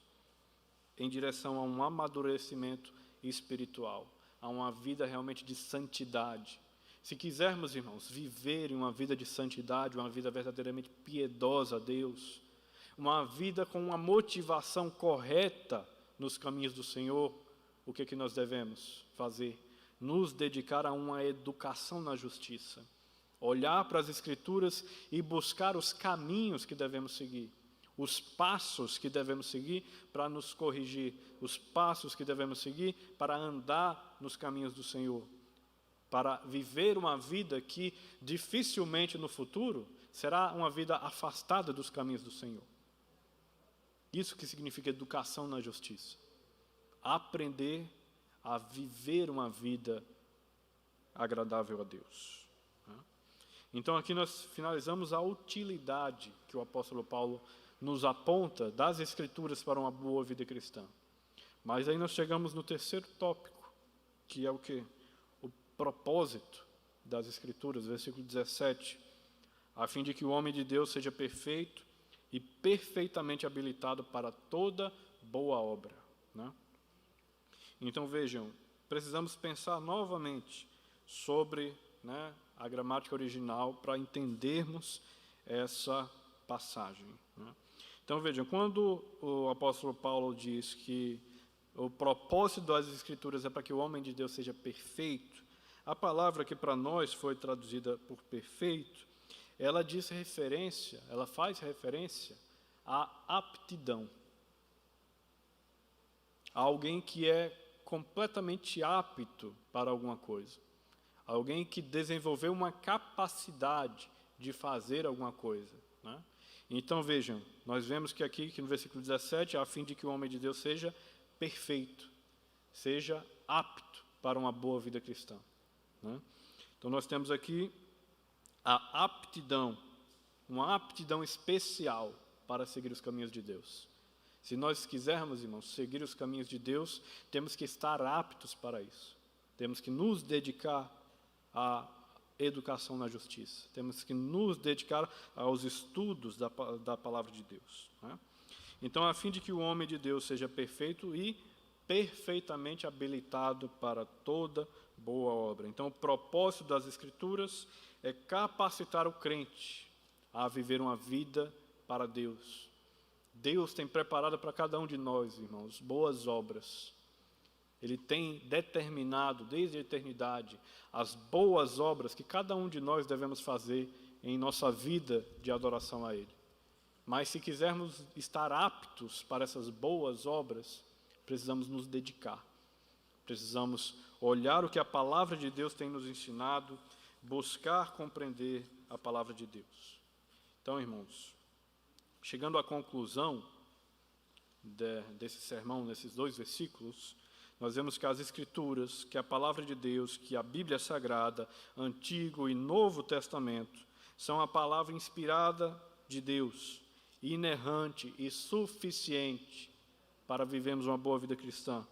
em direção a um amadurecimento espiritual, a uma vida realmente de santidade. Se quisermos, irmãos, viver uma vida de santidade, uma vida verdadeiramente piedosa a Deus, uma vida com uma motivação correta nos caminhos do Senhor, o que nós devemos fazer? Nos dedicar a uma educação na justiça, olhar para as Escrituras e buscar os caminhos que devemos seguir, os passos que devemos seguir para nos corrigir, os passos que devemos seguir para andar nos caminhos do Senhor, para viver uma vida que dificilmente no futuro será uma vida afastada dos caminhos do Senhor. Isso que significa educação na justiça. Aprender a viver uma vida agradável a Deus. Então aqui nós finalizamos a utilidade que o apóstolo Paulo nos aponta das Escrituras para uma boa vida cristã. Mas aí nós chegamos no terceiro tópico, que é o quê? O propósito das Escrituras, versículo 17, a fim de que o homem de Deus seja perfeito e perfeitamente habilitado para toda boa obra, né? Então vejam, precisamos pensar novamente sobre, né, a gramática original para entendermos essa passagem, né? Então vejam, quando o apóstolo Paulo diz que o propósito das Escrituras é para que o homem de Deus seja perfeito, a palavra que para nós foi traduzida por perfeito, ela faz referência à aptidão. A alguém que é completamente apto para alguma coisa. Alguém que desenvolveu uma capacidade de fazer alguma coisa, né? Então vejam, nós vemos que aqui que no versículo 17, a fim de que o homem de Deus seja perfeito, seja apto para uma boa vida cristã, né? Então nós temos aqui a aptidão, uma aptidão especial para seguir os caminhos de Deus. Se nós quisermos, irmãos, seguir os caminhos de Deus, temos que estar aptos para isso. Temos que nos dedicar à educação na justiça. Temos que nos dedicar aos estudos da palavra de Deus, né? Então, a fim de que o homem de Deus seja perfeito e perfeitamente habilitado para toda boa obra. Então, o propósito das Escrituras é capacitar o crente a viver uma vida para Deus. Deus tem preparado para cada um de nós, irmãos, boas obras. Ele tem determinado desde a eternidade as boas obras que cada um de nós devemos fazer em nossa vida de adoração a Ele. Mas se quisermos estar aptos para essas boas obras, precisamos nos dedicar. Precisamos olhar o que a palavra de Deus tem nos ensinado, buscar compreender a palavra de Deus. Então, irmãos, chegando à conclusão desse sermão, nesses 2 versículos, nós vemos que as Escrituras, que a palavra de Deus, que a Bíblia Sagrada, Antigo e Novo Testamento, são a palavra inspirada de Deus, inerrante e suficiente para vivermos uma boa vida cristã,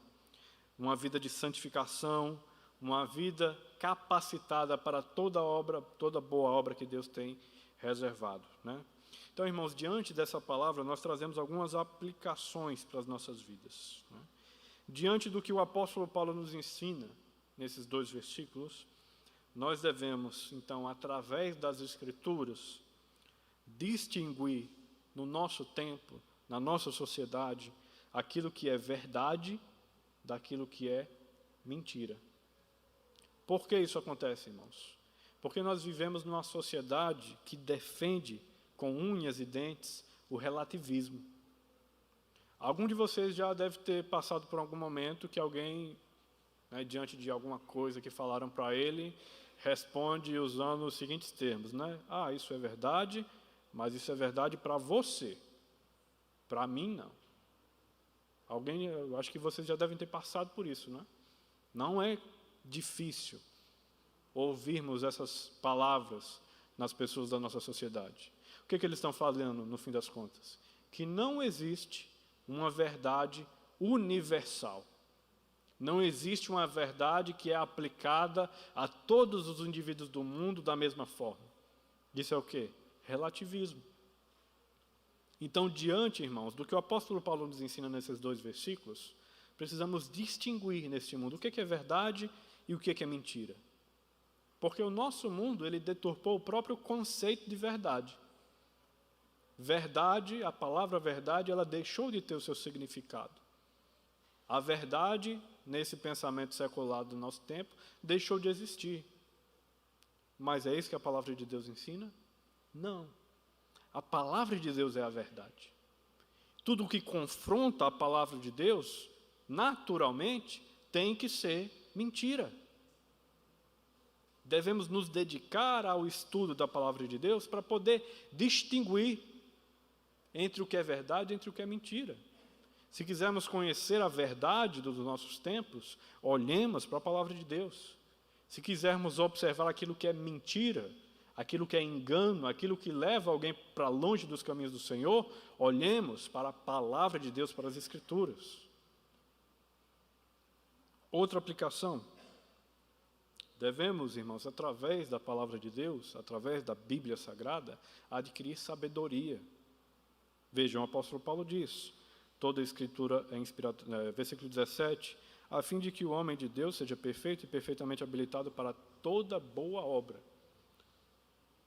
uma vida de santificação, uma vida capacitada para toda obra, toda boa obra que Deus tem reservado, né? Então, irmãos, diante dessa palavra, nós trazemos algumas aplicações para as nossas vidas, né? Diante do que o apóstolo Paulo nos ensina, nesses 2 versículos, nós devemos, então, através das Escrituras, distinguir no nosso tempo, na nossa sociedade, aquilo que é verdade daquilo que é mentira. Por que isso acontece, irmãos? Porque nós vivemos numa sociedade que defende com unhas e dentes o relativismo. Algum de vocês já deve ter passado por algum momento que alguém, né, diante de alguma coisa que falaram para ele, responde usando os seguintes termos, né? Ah, isso é verdade, mas isso é verdade para você. Para mim, não. Eu acho que vocês já devem ter passado por isso, né? Não é difícil ouvirmos essas palavras nas pessoas da nossa sociedade. O que eles estão falando, no fim das contas? Que não existe uma verdade universal. Não existe uma verdade que é aplicada a todos os indivíduos do mundo da mesma forma. Isso é o quê? Relativismo. Então, diante, irmãos, do que o apóstolo Paulo nos ensina nesses 2 versículos, precisamos distinguir neste mundo o que é verdade e o que é mentira. Porque o nosso mundo, ele deturpou o próprio conceito de verdade. Verdade, a palavra verdade, ela deixou de ter o seu significado. A verdade, nesse pensamento secular do nosso tempo, deixou de existir. Mas é isso que a palavra de Deus ensina? Não. A palavra de Deus é a verdade. Tudo o que confronta a palavra de Deus, naturalmente, tem que ser mentira. Devemos nos dedicar ao estudo da palavra de Deus para poder distinguir entre o que é verdade e entre o que é mentira. Se quisermos conhecer a verdade dos nossos tempos, olhemos para a palavra de Deus. Se quisermos observar aquilo que é mentira, aquilo que é engano, aquilo que leva alguém para longe dos caminhos do Senhor, olhemos para a palavra de Deus, para as Escrituras. Outra aplicação. Devemos, irmãos, através da palavra de Deus, através da Bíblia Sagrada, adquirir sabedoria. Vejam, o apóstolo Paulo diz, toda a Escritura é inspirada, versículo 17, a fim de que o homem de Deus seja perfeito e perfeitamente habilitado para toda boa obra.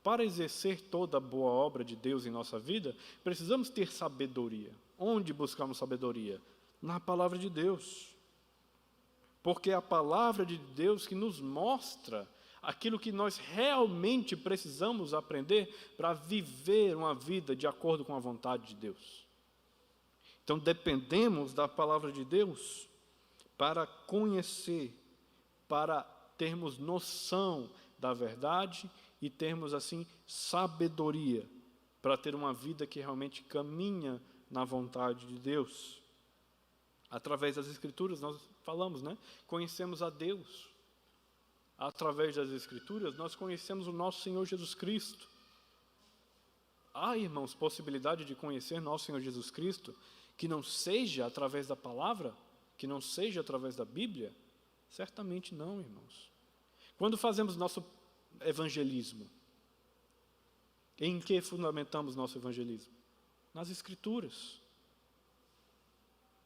Para exercer toda boa obra de Deus em nossa vida, precisamos ter sabedoria. Onde buscamos sabedoria? Na palavra de Deus. Porque é a palavra de Deus que nos mostra aquilo que nós realmente precisamos aprender para viver uma vida de acordo com a vontade de Deus. Então, dependemos da palavra de Deus para conhecer, para termos noção da verdade e termos, assim, sabedoria para ter uma vida que realmente caminha na vontade de Deus. Através das Escrituras, nós falamos, né? Conhecemos a Deus. Através das Escrituras, nós conhecemos o nosso Senhor Jesus Cristo. Há, irmãos, possibilidade de conhecer nosso Senhor Jesus Cristo que não seja através da palavra, que não seja através da Bíblia? Certamente não, irmãos. Quando fazemos nosso evangelismo, em que fundamentamos nosso evangelismo? Nas Escrituras.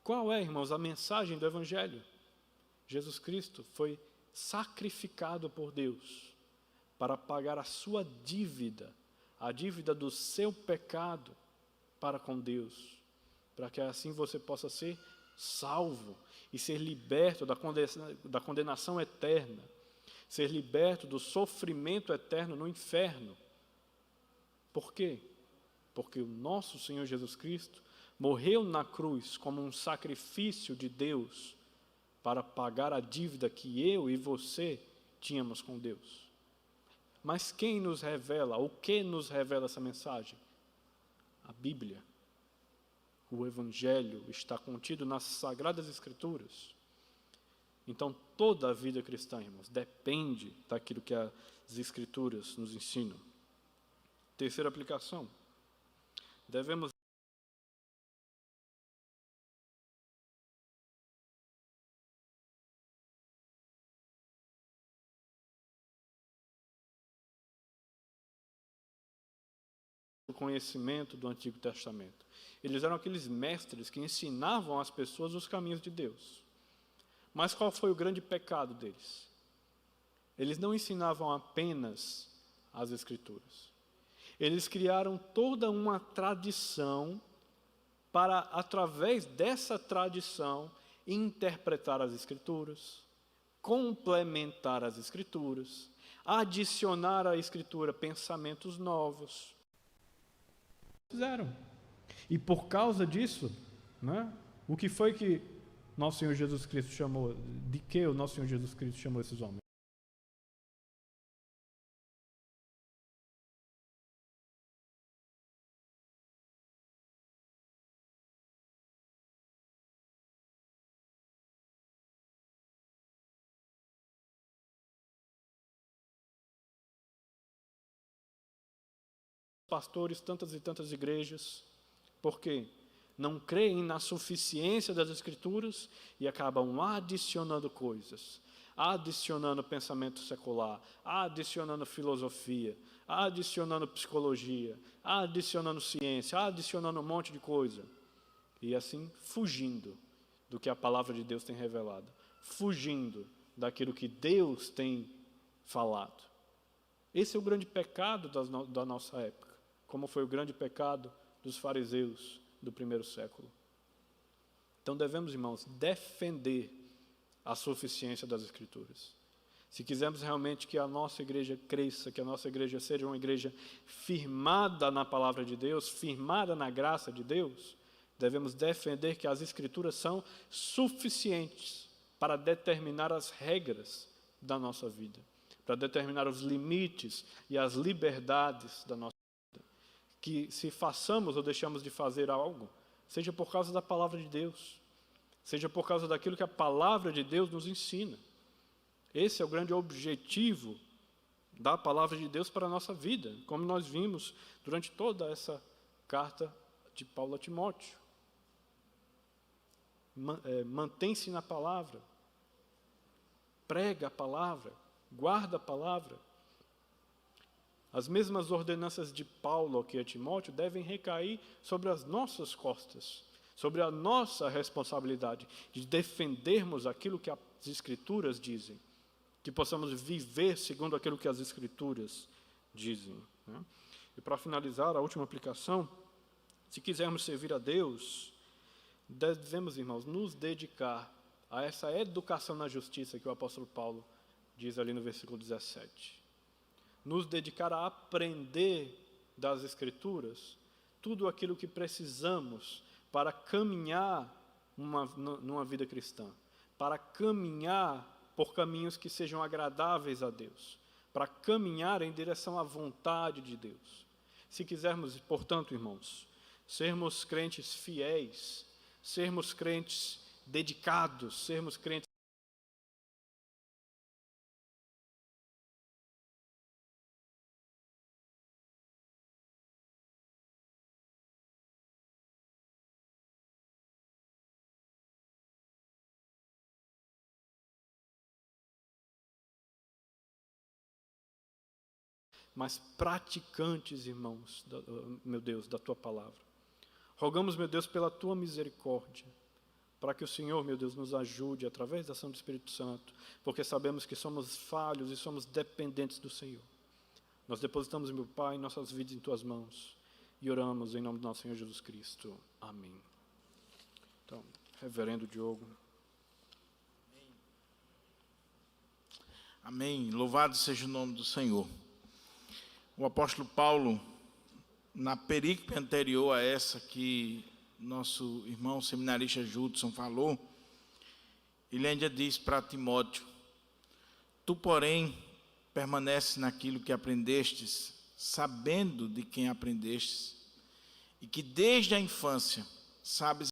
Qual é, irmãos, a mensagem do Evangelho? Jesus Cristo foi sacrificado por Deus para pagar a sua dívida, a dívida do seu pecado para com Deus, para que assim você possa ser salvo e ser liberto da condenação eterna, ser liberto do sofrimento eterno no inferno. Por quê? Porque o nosso Senhor Jesus Cristo morreu na cruz como um sacrifício de Deus para pagar a dívida que eu e você tínhamos com Deus. Mas quem nos revela, o que nos revela essa mensagem? A Bíblia. O Evangelho está contido nas Sagradas Escrituras. Então, toda a vida cristã, irmãos, depende daquilo que as Escrituras nos ensinam. Terceira aplicação. Devemos o conhecimento do Antigo Testamento. Eles eram aqueles mestres que ensinavam às pessoas os caminhos de Deus. Mas qual foi o grande pecado deles? Eles não ensinavam apenas as Escrituras. Eles criaram toda uma tradição para, através dessa tradição, interpretar as Escrituras, complementar as Escrituras, adicionar à Escritura pensamentos novos. Fizeram. E por causa disso, né, o que foi que nosso Senhor Jesus Cristo chamou, de que o nosso Senhor Jesus Cristo chamou esses homens? Pastores, tantas e tantas igrejas, porque não creem na suficiência das Escrituras e acabam adicionando coisas, adicionando pensamento secular, adicionando filosofia, adicionando psicologia, adicionando ciência, adicionando um monte de coisa, e assim fugindo do que a palavra de Deus tem revelado, fugindo daquilo que Deus tem falado. Esse é o grande pecado da nossa época, como foi o grande pecado dos fariseus do primeiro século. Então devemos, irmãos, defender a suficiência das Escrituras. Se quisermos realmente que a nossa igreja cresça, que a nossa igreja seja uma igreja firmada na palavra de Deus, firmada na graça de Deus, devemos defender que as Escrituras são suficientes para determinar as regras da nossa vida, para determinar os limites e as liberdades da nossa vida. Que se façamos ou deixamos de fazer algo, seja por causa da palavra de Deus, seja por causa daquilo que a palavra de Deus nos ensina. Esse é o grande objetivo da palavra de Deus para a nossa vida, como nós vimos durante toda essa carta de Paulo a Timóteo. Mantém-se na palavra, prega a palavra, guarda a palavra. As mesmas ordenanças de Paulo aqui a Timóteo devem recair sobre as nossas costas, sobre a nossa responsabilidade de defendermos aquilo que as Escrituras dizem, que possamos viver segundo aquilo que as Escrituras dizem, né? E para finalizar, a última aplicação, se quisermos servir a Deus, devemos, irmãos, nos dedicar a essa educação na justiça que o apóstolo Paulo diz ali no versículo 17. Nos dedicar a aprender das Escrituras tudo aquilo que precisamos para caminhar numa vida cristã, para caminhar por caminhos que sejam agradáveis a Deus, para caminhar em direção à vontade de Deus. Se quisermos, portanto, irmãos, sermos crentes fiéis, sermos crentes dedicados, sermos crentes mas praticantes, irmãos, meu Deus, da tua palavra. Rogamos, meu Deus, pela tua misericórdia, para que o Senhor, meu Deus, nos ajude através da ação do Espírito Santo, porque sabemos que somos falhos e somos dependentes do Senhor. Nós depositamos, meu Pai, nossas vidas em tuas mãos e oramos em nome do nosso Senhor Jesus Cristo. Amém. Então, reverendo Diogo. Amém. Louvado seja o nome do Senhor. O apóstolo Paulo, na perícope anterior a essa que nosso irmão seminarista Judson falou, ele ainda diz para Timóteo: tu, porém, permaneces naquilo que aprendestes, sabendo de quem aprendestes, e que desde a infância sabes